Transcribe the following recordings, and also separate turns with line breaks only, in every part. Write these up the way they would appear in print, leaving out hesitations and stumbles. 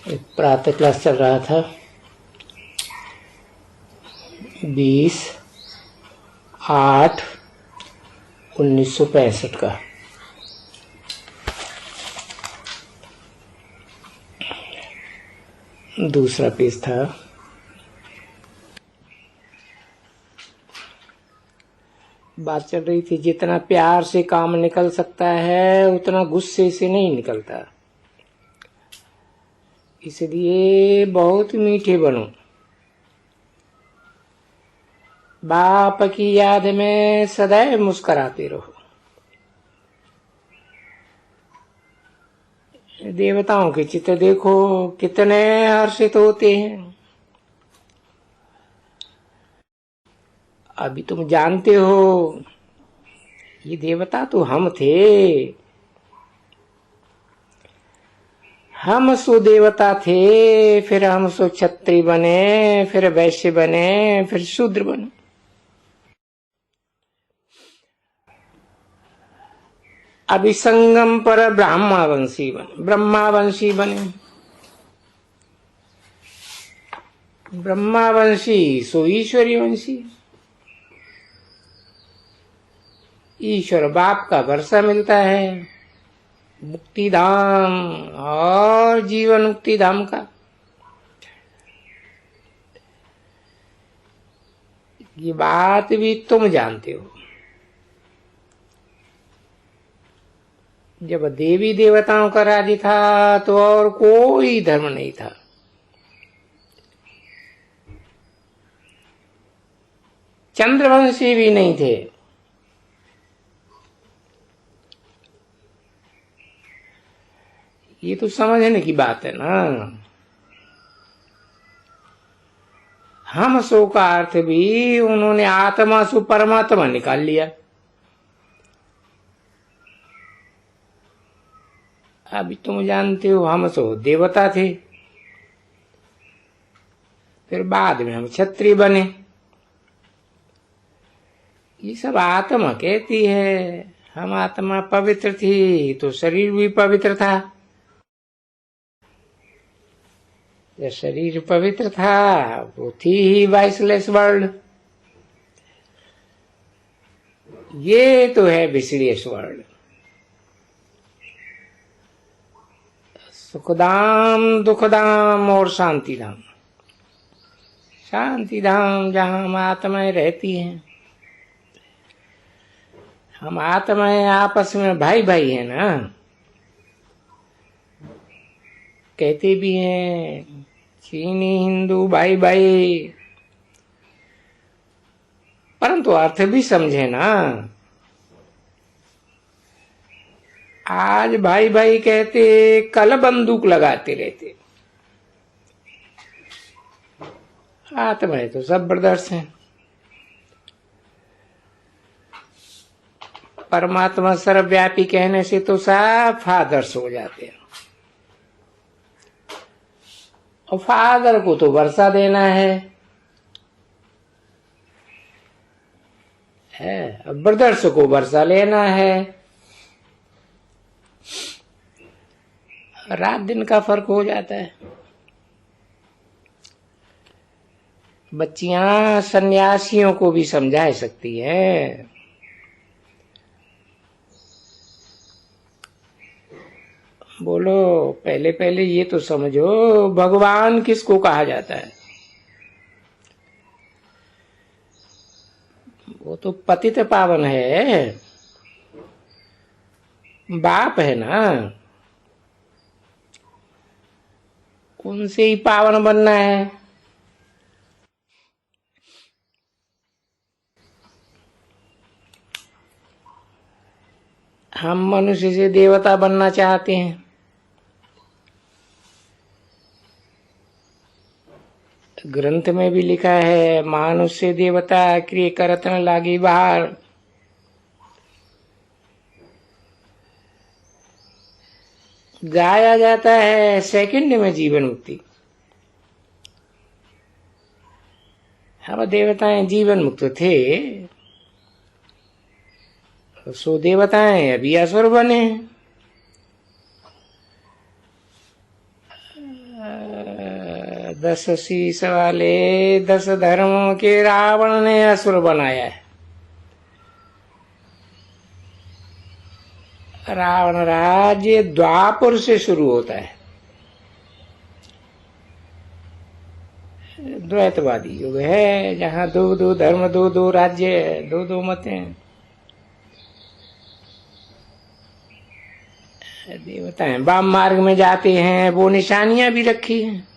एक प्रातः क्लास चल रहा था 20/8/1965 का। दूसरा पेज था। बात चल रही थी जितना प्यार से काम निकल सकता है उतना गुस्से से नहीं निकलता, इसलिए बहुत मीठे बनो। बाप की याद में सदैव मुस्कुराते रहो। देवताओं के चित्र देखो कितने हर्षित होते हैं। अभी तुम जानते हो ये देवता तो हम थे। हम सो देवता थे, फिर हम सो क्षत्रिय बने, फिर वैश्य बने, फिर शूद्र बने। अभी संगम पर ब्रह्मावंशी बने। ब्रह्मावंशी सो ईश्वरी वंशी। ईश्वर बाप का वर्षा मिलता है, मुक्ति धाम और जीवन मुक्ति धाम का। ये बात भी तुम जानते हो। जब देवी देवताओं का राज्य था तो और कोई धर्म नहीं था। चंद्रवंशी भी नहीं थे। ये तो समझने की बात है ना। हम सो का अर्थ भी उन्होंने आत्मा सु परमात्मा निकाल लिया। अभी तुम जानते हो हम सो देवता थे, फिर बाद में हम क्षत्रिय बने। ये सब आत्मा कहती है। हम आत्मा पवित्र थी तो शरीर भी पवित्र था। जब शरीर पवित्र था वो थी ही वाइसलेस वर्ल्ड। ये तो है विश्लेष वर्ल्ड। सुखधाम दुखधाम और शांतिधाम। शांतिधाम जहां हम आत्माएं रहती हैं। हम आत्माएं आपस में भाई भाई है ना। कहते भी हैं चीनी हिंदू भाई भाई, परंतु अर्थ भी समझे ना। आज भाई भाई कहते कल बंदूक लगाते रहते। आत्माएं तो जबरदस्त हैं। परमात्मा सर्वव्यापी कहने से तो सब फादर्स हो जाते हैं। और फादर को तो वर्षा देना है। ब्रदर्स को वर्षा लेना है। रात दिन का फर्क हो जाता है। बच्चियां सन्यासियों को भी समझा सकती हैं। बोलो पहले पहले ये तो समझो भगवान किसको कहा जाता है। वो तो पतित पावन है, बाप है ना। उनसे ही पावन बनना है। हम मनुष्य से देवता बनना चाहते हैं। ग्रंथ में भी लिखा है मानुष से देवता क्रिय करत न लागी बाहर। गाया जाता है सेकंड में जीवन मुक्ति। हम देवताएं जीवन मुक्त थे, सो देवताएं अभी असुर बने। 10 शीश वाले 10 धर्मों के रावण ने असुर बनाया है। रावण राज्य द्वापर से शुरू होता है। द्वैतवादी युग है, जहाँ दो दो धर्म, दो दो राज्य, दो दो मतें। देवताएं वाम मार्ग में जाते हैं, वो निशानियां भी रखी हैं।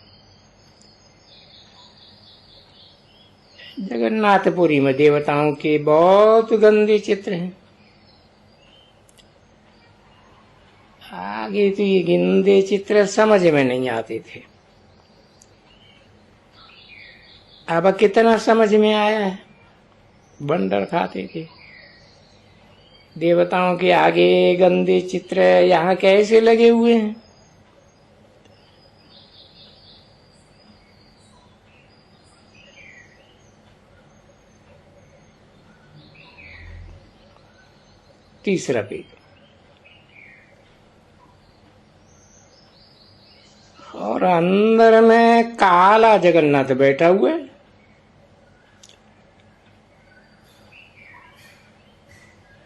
जगन्नाथपुरी में देवताओं के बहुत गंदे चित्र हैं। आगे तो ये गंदे चित्र समझ में नहीं आते थे, अब कितना समझ में आया है। बंदर खाते थे देवताओं के आगे गंदे चित्र, यहाँ कैसे लगे हुए हैं। तीसरा पेज, और अंदर में काला जगन्नाथ बैठा हुआ है।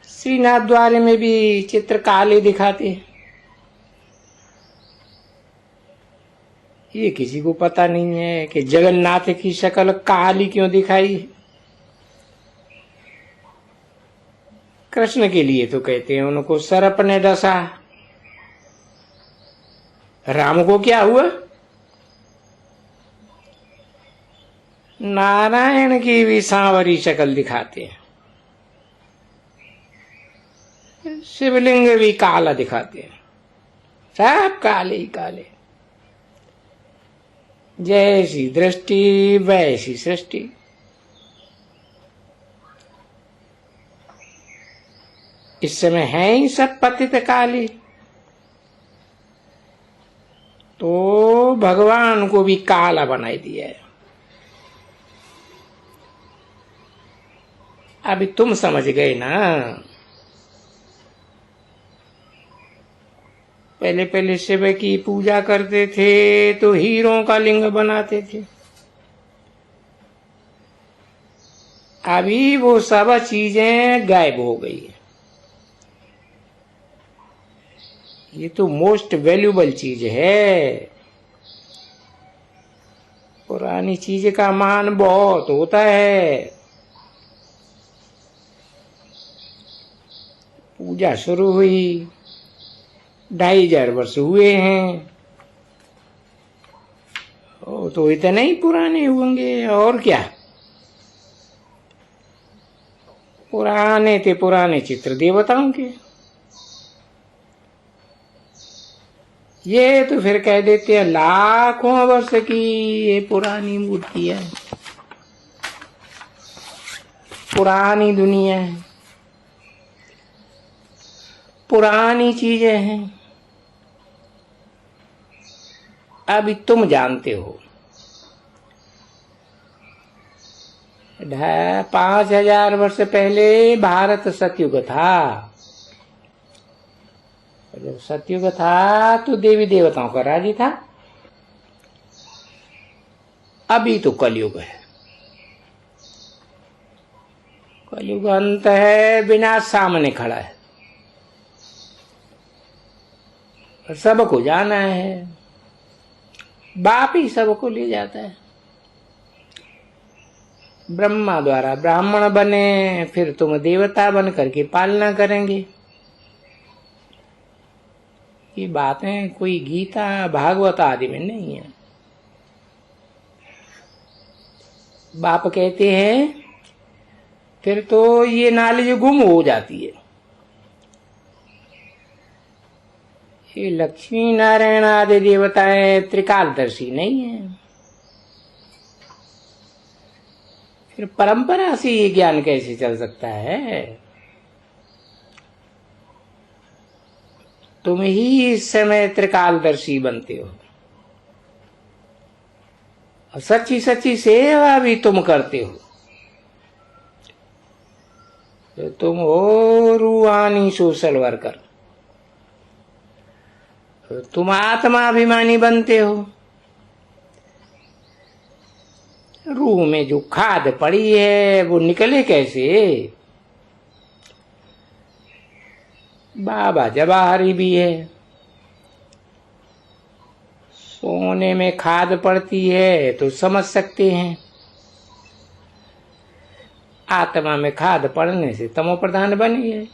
श्रीनाथ द्वारे में भी चित्र काले दिखाते हैं। ये किसी को पता नहीं है कि जगन्नाथ की शक्ल काली क्यों दिखाई। कृष्ण के लिए तो कहते हैं उनको सर्प ने डसा। राम को क्या हुआ? नारायण की भी सांवरी शक्ल दिखाते हैं। शिवलिंग भी काला दिखाते हैं, सब काले ही काले। जैसी दृष्टि वैसी सृष्टि। इस समय है ही सब पतित काले, तो भगवान को भी काला बनाई दिया है। अभी तुम समझ गए ना। पहले पहले शिव की पूजा करते थे तो हीरों का लिंग बनाते थे। अभी वो सब चीजें गायब हो गई है। ये तो मोस्ट वैल्यूबल चीज है। पुरानी चीज का मान बहुत होता है। पूजा शुरू हुई, 2500 वर्ष हुए हैं, तो इतने ही पुराने होंगे और क्या। पुराने थे पुराने चित्र देवताओं के। ये तो फिर कह देते हैं लाखों वर्ष की ये पुरानी मूर्ति है, पुरानी दुनिया है, पुरानी चीजें हैं। अभी तुम जानते हो 5000 वर्ष पहले भारत सतयुग था। जब सतयुग था तो देवी देवताओं का राज्य था। अभी तो कलयुग है। कलयुग अंत है, विनाश सामने खड़ा है, सबको जाना है। बाप ही सबको ले जाता है। ब्रह्मा द्वारा ब्राह्मण बने, फिर तुम देवता बन करके पालना करेंगे। ये बातें कोई गीता भागवत आदि में नहीं है। बाप कहते हैं फिर तो ये नॉलेज गुम हो जाती है। ये लक्ष्मी नारायण आदि देवताएं त्रिकालदर्शी नहीं है। फिर परंपरा से ये ज्ञान कैसे चल सकता है? तुम ही इस समय त्रिकालदर्शी बनते हो और सच्ची सच्ची सेवा भी तुम करते हो। तो तुम हो रूहानी सोशल वर्कर, तुम आत्माभिमानी बनते हो। रूह में जो खाद पड़ी है वो निकले कैसे? बाबा जवाहरी भी है। सोने में खाद पड़ती है तो समझ सकते हैं। आत्मा में खाद पड़ने से तमो प्रधान बनी है।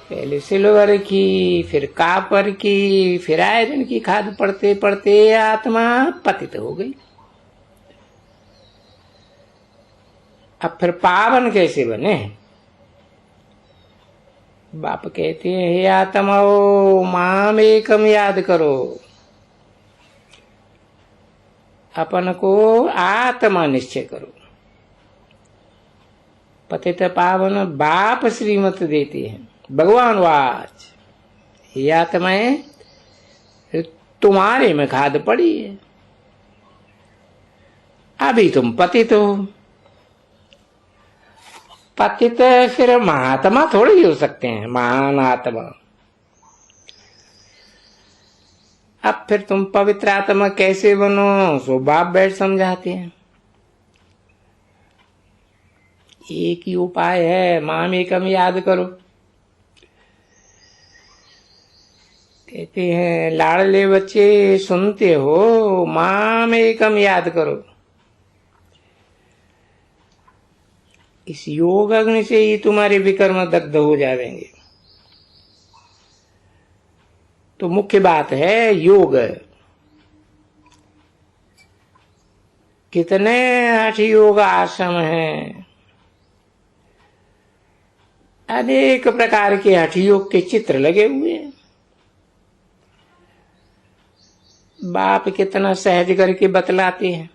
पहले सिल्वर की, फिर कापर की, फिर आयरन की खाद पड़ते पड़ते आत्मा पतित हो गई। अब फिर पावन कैसे बने? बाप कहते हैं, हे आत्माओ माम एकम याद करो। अपन को आत्मा निश्चय करो। पतित पावन बाप श्रीमत देते हैं। भगवान वाच, हे आत्माएं तुम्हारे में खाद पड़ी है, अभी तुम पतित हो। पतित फिर महात्मा थोड़े ही हो सकते हैं, महान आत्मा। अब फिर तुम पवित्र आत्मा कैसे बनो? सो बाप बैठ समझाते हैं। एक ही उपाय है, माम एकम याद करो। कहते हैं, लाडले बच्चे सुनते हो, माम एकम याद करो। इस योग अग्नि से ही तुम्हारे विकर्म दग्ध हो जाएंगे। तो मुख्य बात है योग। कितने हठ योग आश्रम हैं, अनेक प्रकार के हठ योग के चित्र लगे हुए हैं। बाप कितना सहज करके बतलाते हैं।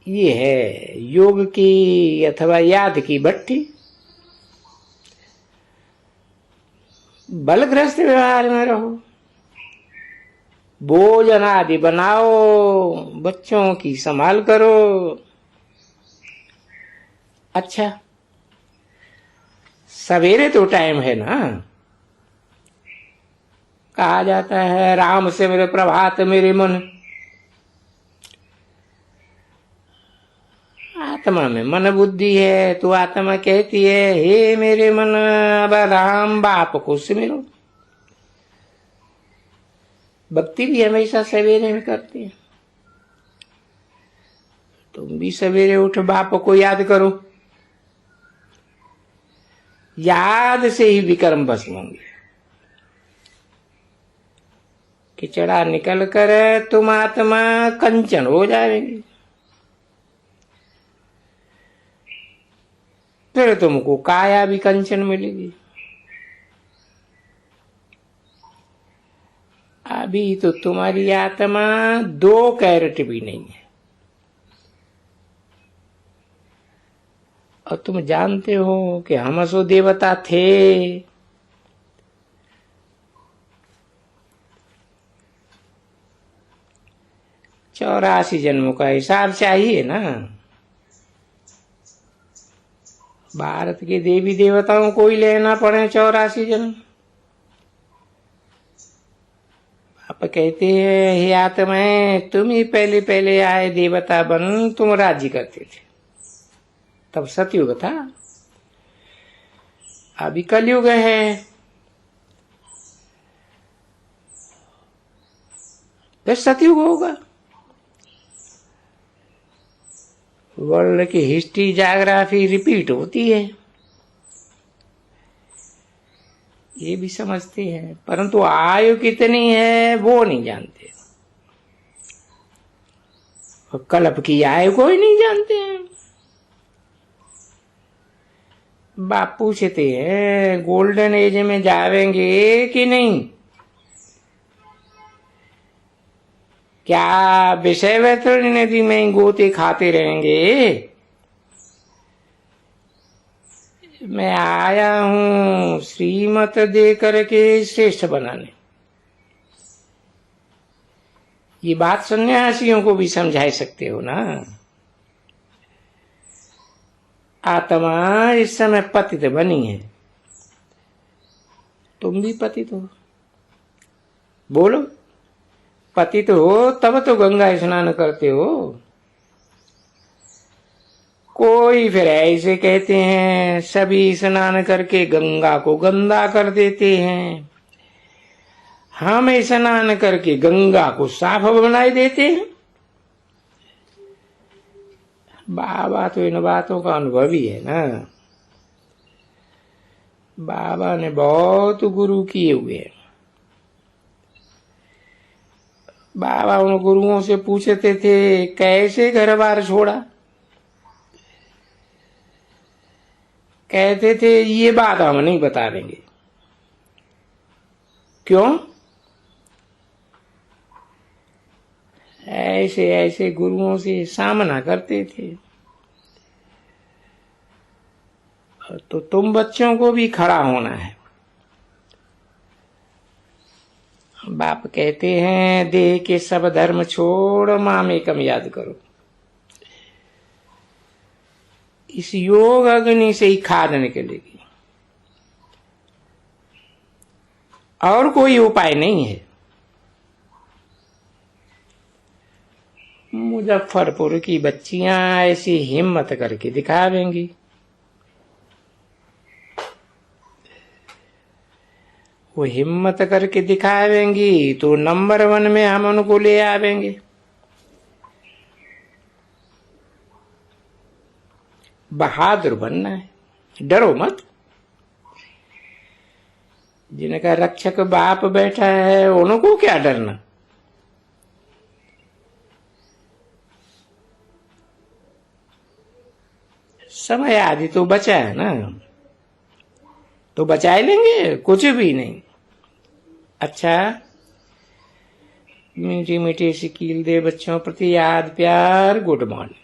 ये है योग की अथवा याद की भट्टी। बलग्रस्त व्यवहार में रहो, भोजन आदि बनाओ, बच्चों की संभाल करो। अच्छा, सवेरे तो टाइम है ना। कहा जाता है, राम से मेरे प्रभात मेरे मन। आत्मा में मन बुद्धि है तो आत्मा कहती है, हे मेरे मन अब राम बाप को सिमरो। भक्ति भी हमेशा सवेरे में करती है। तुम भी सवेरे उठ बाप को याद करो। याद से ही विकर्म भस्म होंगे। किचड़ा निकल कर तुम आत्मा कंचन हो जाएगी। फिर तुमको काया भी कंचन मिलेगी। अभी तो तुम्हारी आत्मा 2 कैरेट भी नहीं है। और तुम जानते हो कि हम असो देवता थे। 84 जन्मों का हिसाब चाहिए ना। भारत के देवी देवताओं को ही लेना पड़े 84 जन्म। आप कहते हैं, हे आत्माएं तुम ही पहले पहले आए देवता बन, तुम राज्य करते थे। तब सतयुग था, अभी कलयुग है। फिर सतयुग होगा। वर्ल्ड की हिस्ट्री जाग्राफी रिपीट होती है, ये भी समझते हैं, परंतु आयु कितनी है वो नहीं जानते। और कल्प की आयु को ही नहीं जानते हैं। बाप पूछते हैं, गोल्डन एज में जावेंगे कि नहीं? क्या विषय वैतरणी नदी में गोते खाते रहेंगे? मैं आया हूं श्रीमत दे करके श्रेष्ठ बनाने। ये बात सन्यासियों को भी समझा सकते हो ना। आत्मा इस समय पतित बनी है, तुम भी पतित हो। बोलो, पतित हो तब तो गंगा स्नान करते हो। कोई फिर ऐसे कहते हैं सभी स्नान करके गंगा को गंदा कर देते हैं, हम स्नान करके गंगा को साफ बनाए देते हैं। बाबा तो इन बातों का अनुभवी है ना। बाबा ने बहुत गुरु किए हुए हैं। बाबा उन गुरुओं से पूछते थे कैसे घर बार छोड़ा, कहते थे ये बात हम नहीं बता देंगे। क्यों? ऐसे ऐसे गुरुओं से सामना करते थे। तो तुम बच्चों को भी खड़ा होना है। बाप कहते हैं देह के सब धर्म छोड़ मामेकम याद करो। इस योग अग्नि से ही खाद निकलेगी, और कोई उपाय नहीं है। मुजफ्फरपुर की बच्चियां ऐसी हिम्मत करके दिखावेंगी। वो हिम्मत करके दिखावेंगी तो नंबर 1 में हम उनको ले आवेंगे। बहादुर बनना है, डरो मत। जिनका रक्षक बाप बैठा है उनको क्या डरना। समय आदि तो बचा है ना, तो बचा लेंगे, कुछ भी नहीं। अच्छा, मीठी मीठी सी कील दे बच्चों प्रति याद प्यार, गुड मॉर्निंग।